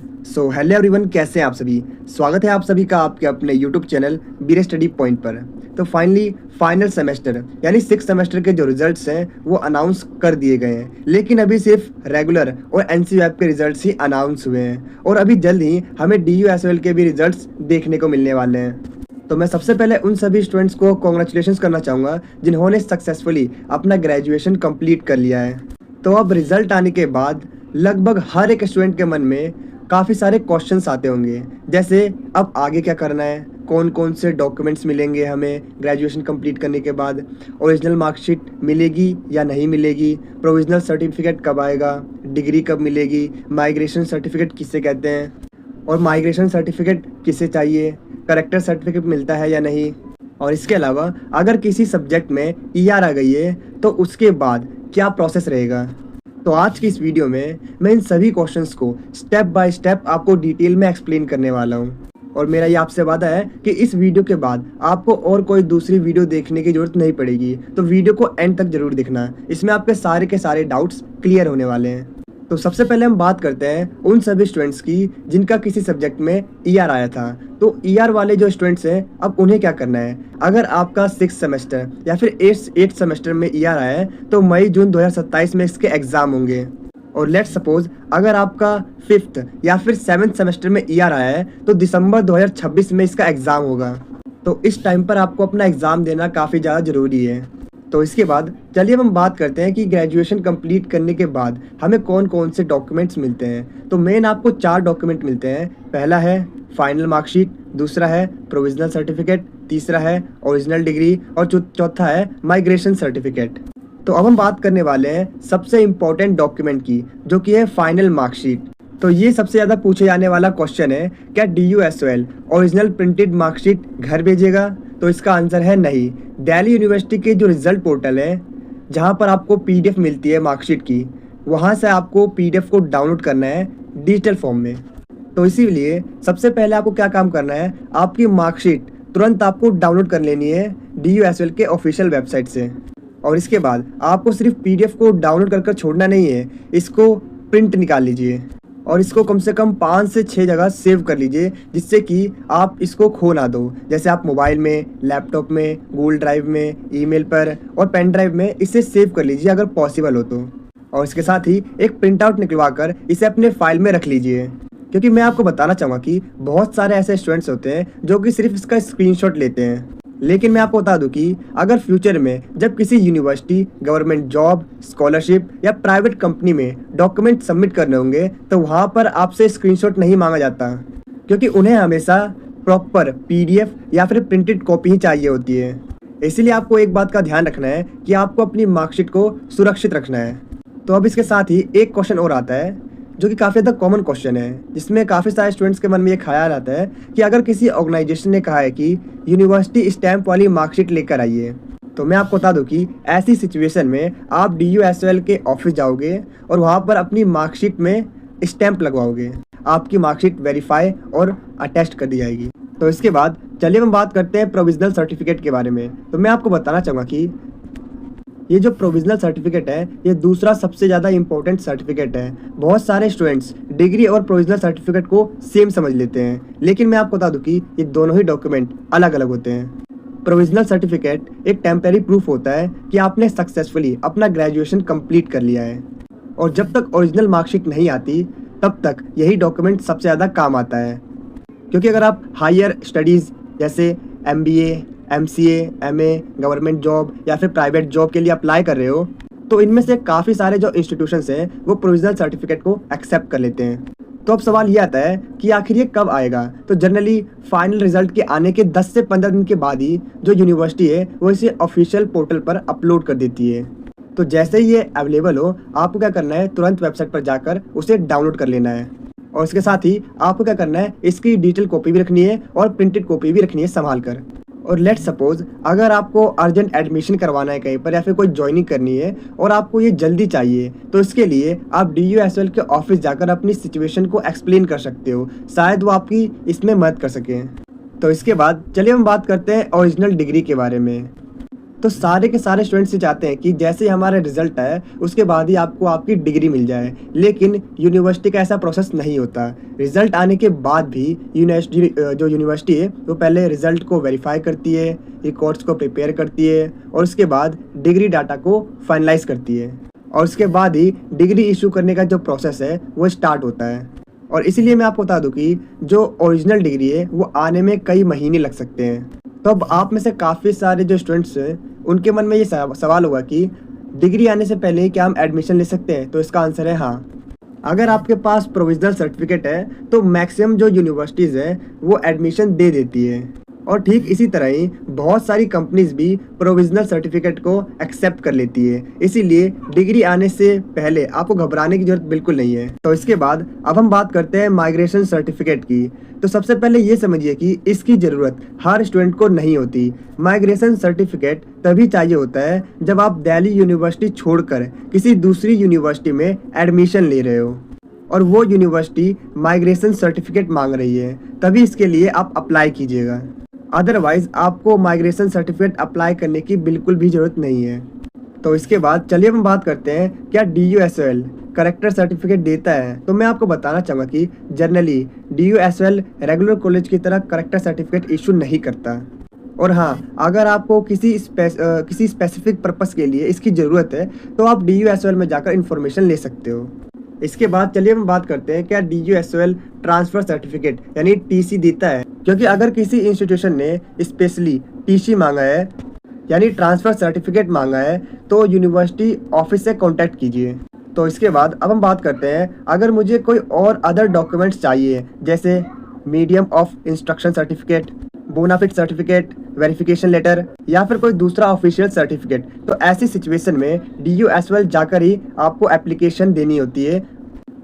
Hello everyone, कैसे हैं आप सभी। स्वागत है आप सभी का आपके अपने यूट्यूब चैनल बीरे स्टडी पॉइंट पर। तो फाइनली फाइनल सेमेस्टर यानी 6 सेमेस्टर के जो रिजल्ट्स हैं वो अनाउंस कर दिए गए हैं, लेकिन अभी सिर्फ रेगुलर और एनसीईआरटी के रिजल्ट्स ही अनाउंस हुए हैं और अभी जल्द ही हमें DUSOL के भी रिजल्ट्स देखने को मिलने वाले हैं। तो मैं सबसे पहले उन सभी स्टूडेंट्स को कॉन्ग्रेचुलेशंस करना चाहूँगा जिन्होंने सक्सेसफुली अपना ग्रेजुएशन कंप्लीट कर लिया है। तो अब रिजल्ट आने के बाद लगभग हर एक स्टूडेंट के मन में काफ़ी सारे क्वेश्चंस आते होंगे, जैसे अब आगे क्या करना है, कौन कौन से डॉक्यूमेंट्स मिलेंगे हमें ग्रेजुएशन कंप्लीट करने के बाद, ओरिजिनल मार्कशीट मिलेगी या नहीं मिलेगी, प्रोविजनल सर्टिफिकेट कब आएगा, डिग्री कब मिलेगी, माइग्रेशन सर्टिफिकेट किसे कहते हैं और माइग्रेशन सर्टिफिकेट किसे चाहिए, करेक्टर सर्टिफिकेट मिलता है या नहीं, और इसके अलावा अगर किसी सब्जेक्ट में ER आ गई है तो उसके बाद क्या प्रोसेस रहेगा। तो आज की इस वीडियो में मैं इन सभी क्वेश्चंस को स्टेप बाय स्टेप आपको डिटेल में एक्सप्लेन करने वाला हूँ और मेरा ये आपसे वादा है कि इस वीडियो के बाद आपको और कोई दूसरी वीडियो देखने की जरूरत नहीं पड़ेगी। तो वीडियो को एंड तक जरूर देखना, इसमें आपके सारे के सारे डाउट्स क्लियर होने वाले हैं। तो सबसे पहले हम बात करते हैं उन सभी स्टूडेंट्स की जिनका किसी सब्जेक्ट में ER आया था। तो ER वाले जो स्टूडेंट्स हैं अब उन्हें क्या करना है। अगर आपका 6 सेमेस्टर या फिर 8 सेमेस्टर में ER आया है तो मई जून 2027 में इसके एग्जाम होंगे। और लेट्स सपोज अगर आपका 5th या फिर 7th सेमेस्टर में ER आया है तो दिसंबर 2026 में इसका एग्जाम होगा। तो इस टाइम पर आपको अपना एग्जाम देना काफ़ी ज़्यादा ज़रूरी है। तो इसके बाद चलिए हम बात करते हैं कि ग्रेजुएशन कंप्लीट करने के बाद हमें कौन कौन से डॉक्यूमेंट्स मिलते हैं। तो मेन आपको 4 डॉक्यूमेंट मिलते हैं। पहला है फाइनल मार्कशीट, दूसरा है प्रोविजनल सर्टिफिकेट, तीसरा है ओरिजिनल डिग्री और चौथा है माइग्रेशन सर्टिफिकेट। तो अब हम बात करने वाले हैं सबसे इम्पोर्टेंट डॉक्यूमेंट की, जो कि है फाइनल मार्कशीट। तो ये सबसे ज़्यादा पूछे जाने वाला क्वेश्चन है, क्या DUSOL ओरिजिनल प्रिंटेड मार्कशीट घर भेजेगा। तो इसका आंसर है नहीं। दिल्ली यूनिवर्सिटी के जो रिजल्ट पोर्टल है जहाँ पर आपको PDF मिलती है मार्कशीट की, वहाँ से आपको PDF को डाउनलोड करना है डिजिटल फॉर्म में। तो इसीलिए सबसे पहले आपको क्या काम करना है, आपकी मार्कशीट तुरंत आपको डाउनलोड कर लेनी है DUSOL के ऑफिशियल वेबसाइट से। और इसके बाद आपको सिर्फ PDF को डाउनलोड कर छोड़ना नहीं है, इसको प्रिंट निकाल लीजिए और इसको कम से कम 5 से 6 जगह सेव कर लीजिए, जिससे कि आप इसको खो ना दो। जैसे आप मोबाइल में, लैपटॉप में, गूगल ड्राइव में, ईमेल पर और पेन ड्राइव में इसे सेव कर लीजिए अगर पॉसिबल हो तो। और इसके साथ ही एक प्रिंट आउट निकलवा कर इसे अपने फाइल में रख लीजिए, क्योंकि मैं आपको बताना चाहूँगा कि बहुत सारे ऐसे स्टूडेंट्स होते हैं जो कि सिर्फ इसका स्क्रीनशॉट लेते हैं। लेकिन मैं आपको बता दूं कि अगर फ्यूचर में जब किसी यूनिवर्सिटी, गवर्नमेंट जॉब, स्कॉलरशिप या प्राइवेट कंपनी में डॉक्यूमेंट सबमिट करने होंगे तो वहाँ पर आपसे स्क्रीनशॉट नहीं मांगा जाता, क्योंकि उन्हें हमेशा प्रॉपर PDF या फिर प्रिंटेड कॉपी ही चाहिए होती है। इसीलिए आपको एक बात का ध्यान रखना है कि आपको अपनी मार्कशीट को सुरक्षित रखना है। तो अब इसके साथ ही एक क्वेश्चन और आता है जो कि काफ़ी ज़्यादा कॉमन क्वेश्चन है, जिसमें काफ़ी सारे स्टूडेंट्स के मन में ये ख्याल आता है कि अगर किसी ऑर्गेनाइजेशन ने कहा है कि यूनिवर्सिटी स्टैम्प वाली मार्कशीट लेकर आइए, तो मैं आपको बता दूं कि ऐसी सिचुएशन में आप DUSOL के ऑफिस जाओगे और वहाँ पर अपनी मार्कशीट में स्टैम्प लगवाओगे, आपकी मार्कशीट वेरीफाई और अटेस्ट कर दी जाएगी। तो इसके बाद चलिए हम बात करते हैं प्रोविजनल सर्टिफिकेट के बारे में। तो मैं आपको बताना चाहूँगा कि ये जो प्रोविजनल सर्टिफिकेट है ये दूसरा सबसे ज़्यादा इम्पोर्टेंट सर्टिफिकेट है। बहुत सारे स्टूडेंट्स डिग्री और प्रोविजनल सर्टिफिकेट को सेम समझ लेते हैं, लेकिन मैं आपको बता दूं कि ये दोनों ही डॉक्यूमेंट अलग अलग होते हैं। प्रोविजनल सर्टिफिकेट एक टेम्परेरी प्रूफ होता है कि आपने सक्सेसफुली अपना ग्रेजुएशन कंप्लीट कर लिया है, और जब तक ओरिजिनल मार्कशीट नहीं आती तब तक यही डॉक्यूमेंट सबसे ज़्यादा काम आता है। क्योंकि अगर आप हायर स्टडीज़ जैसे MBA, MCA, MA, government job या फिर प्राइवेट जॉब के लिए अप्लाई कर रहे हो तो इनमें से काफ़ी सारे जो इंस्टीट्यूशंस हैं वो प्रोविजनल सर्टिफिकेट को एक्सेप्ट कर लेते हैं। तो अब सवाल ये आता है कि आखिर ये कब आएगा। तो जनरली फाइनल रिजल्ट के आने के 10 से 15 दिन के बाद ही जो यूनिवर्सिटी है वो इसे ऑफिशियल पोर्टल पर अपलोड कर देती है। तो जैसे ही ये अवेलेबल हो आपको क्या करना है, तुरंत वेबसाइट पर जाकर उसे डाउनलोड कर लेना है। और इसके साथ ही आपको क्या करना है, इसकी डिजिटल कॉपी भी रखनी है और प्रिंटेड कॉपी भी रखनी है संभाल कर। और लेट्स सपोज अगर आपको अर्जेंट एडमिशन करवाना है कहीं पर या फिर कोई ज्वाइनिंग करनी है और आपको ये जल्दी चाहिए, तो इसके लिए आप DUSOL के ऑफिस जाकर अपनी सिचुएशन को एक्सप्लेन कर सकते हो, शायद वो आपकी इसमें मदद कर सकें। तो इसके बाद चलिए हम बात करते हैं ओरिजिनल डिग्री के बारे में। तो सारे के सारे स्टूडेंट्स ये चाहते हैं कि जैसे ही हमारा रिजल्ट है उसके बाद ही आपको आपकी डिग्री मिल जाए, लेकिन यूनिवर्सिटी का ऐसा प्रोसेस नहीं होता। रिजल्ट आने के बाद भी यूनिवर्सिटी है वो पहले रिजल्ट को वेरीफाई करती है, रिकॉर्ड्स को प्रिपेयर करती है और उसके बाद डिग्री डाटा को फाइनलाइज करती है और उसके बाद ही डिग्री इशू करने का जो प्रोसेस है वो स्टार्ट होता है। और इसीलिए मैं आपको बता दूं कि जो ओरिजिनल डिग्री है वो आने में कई महीने लग सकते हैं। तो अब आप में से काफ़ी सारे जो स्टूडेंट्स हैं उनके मन में ये सवाल होगा कि डिग्री आने से पहले क्या हम एडमिशन ले सकते हैं? तो इसका आंसर है हाँ। अगर आपके पास प्रोविजनल सर्टिफिकेट है तो मैक्सिमम जो यूनिवर्सिटीज़ हैं वो एडमिशन दे देती है और ठीक इसी तरह ही बहुत सारी कंपनीज भी प्रोविजनल सर्टिफिकेट को एक्सेप्ट कर लेती है। इसीलिए डिग्री आने से पहले आपको घबराने की जरूरत बिल्कुल नहीं है। तो इसके बाद अब हम बात करते हैं माइग्रेशन सर्टिफिकेट की। तो सबसे पहले ये समझिए कि इसकी ज़रूरत हर स्टूडेंट को नहीं होती। माइग्रेशन सर्टिफिकेट तभी चाहिए होता है जब आप दिल्ली यूनिवर्सिटी छोड़कर किसी दूसरी यूनिवर्सिटी में एडमिशन ले रहे हो और वो यूनिवर्सिटी माइग्रेशन सर्टिफिकेट मांग रही है, तभी इसके लिए आप अप्लाई कीजिएगा। अदरवाइज आपको माइग्रेशन सर्टिफिकेट अप्लाई करने की बिल्कुल भी ज़रूरत नहीं है। तो इसके बाद चलिए हम बात करते हैं क्या DUSOL करेक्टर सर्टिफिकेट देता है। तो मैं आपको बताना चाहूँगा कि जनरली DUSOL रेगुलर कॉलेज की तरह करेक्टर सर्टिफिकेट इशू नहीं करता। और हाँ, अगर आपको किसी स्पेसिफिक पर्पस के लिए इसकी ज़रूरत है तो आप DUSOL में जाकर इन्फॉर्मेशन ले सकते हो। इसके बाद चलिए हम बात करते हैं क्या DUSOL ट्रांसफ़र सर्टिफिकेट यानी TC देता है। क्योंकि अगर किसी इंस्टीट्यूशन ने स्पेशली TC मांगा है यानी ट्रांसफ़र सर्टिफिकेट मांगा है तो यूनिवर्सिटी ऑफिस से कांटेक्ट कीजिए। तो इसके बाद अब हम बात करते हैं अगर मुझे कोई और अदर डॉक्यूमेंट्स चाहिए जैसे medium of instruction certificate, bonafide certificate, verification letter या फिर कोई दूसरा ऑफिशियल सर्टिफिकेट, तो ऐसी सिचुएशन में DUSOL जाकर ही आपको एप्लीकेशन देनी होती है।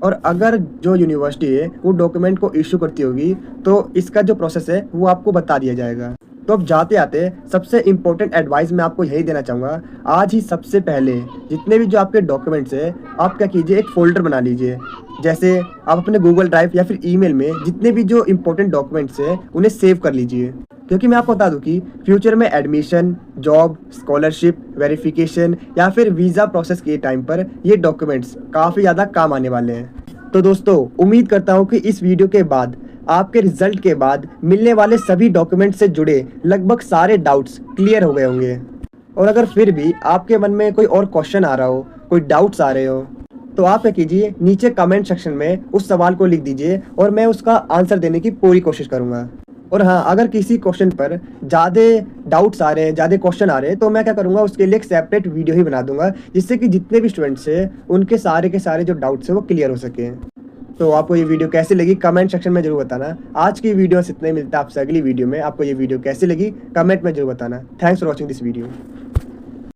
और अगर जो यूनिवर्सिटी है वो डॉक्यूमेंट को इशू करती होगी तो इसका जो प्रोसेस है वो आपको बता दिया जाएगा। तो अब जाते आते सबसे इम्पोर्टेंट एडवाइस मैं आपको यही देना चाहूँगा, आज ही सबसे पहले जितने भी जो आपके डॉक्यूमेंट्स हैं आप क्या कीजिए, एक फ़ोल्डर बना लीजिए। जैसे आप अपने गूगल ड्राइव या फिर ईमेल में जितने भी जो इम्पोर्टेंट डॉक्यूमेंट्स हैं उन्हें सेव कर लीजिए। क्योंकि मैं आपको बता दूं कि फ्यूचर में एडमिशन, जॉब, स्कॉलरशिप, वेरिफिकेशन या फिर वीज़ा प्रोसेस के टाइम पर ये डॉक्यूमेंट्स काफ़ी ज़्यादा काम आने वाले हैं। तो दोस्तों उम्मीद करता हूँ कि इस वीडियो के बाद आपके रिजल्ट के बाद मिलने वाले सभी डॉक्यूमेंट से जुड़े लगभग सारे डाउट्स क्लियर हो गए होंगे। और अगर फिर भी आपके मन में कोई और क्वेश्चन आ रहा हो, कोई डाउट्स आ रहे हो, तो आप क्या कीजिए, नीचे कमेंट सेक्शन में उस सवाल को लिख दीजिए और मैं उसका आंसर देने की पूरी कोशिश करूँगा। और हाँ, अगर किसी क्वेश्चन पर ज़्यादा डाउट्स आ रहे हैं, ज़्यादा क्वेश्चन आ रहे हैं, तो मैं क्या करूँगा, उसके लिए एक सेपरेट वीडियो ही बना दूंगा जिससे कि जितने भी स्टूडेंट्स हैं उनके सारे के सारे जो डाउट्स हैं वो क्लियर हो सकें। तो आपको ये वीडियो कैसी लगी कमेंट सेक्शन में जरूर बताना। आज की वीडियो से इतना ही, मिलता है आपसे अगली वीडियो में। आपको ये वीडियो कैसी लगी कमेंट में जरूर बताना। Thanks for watching this video.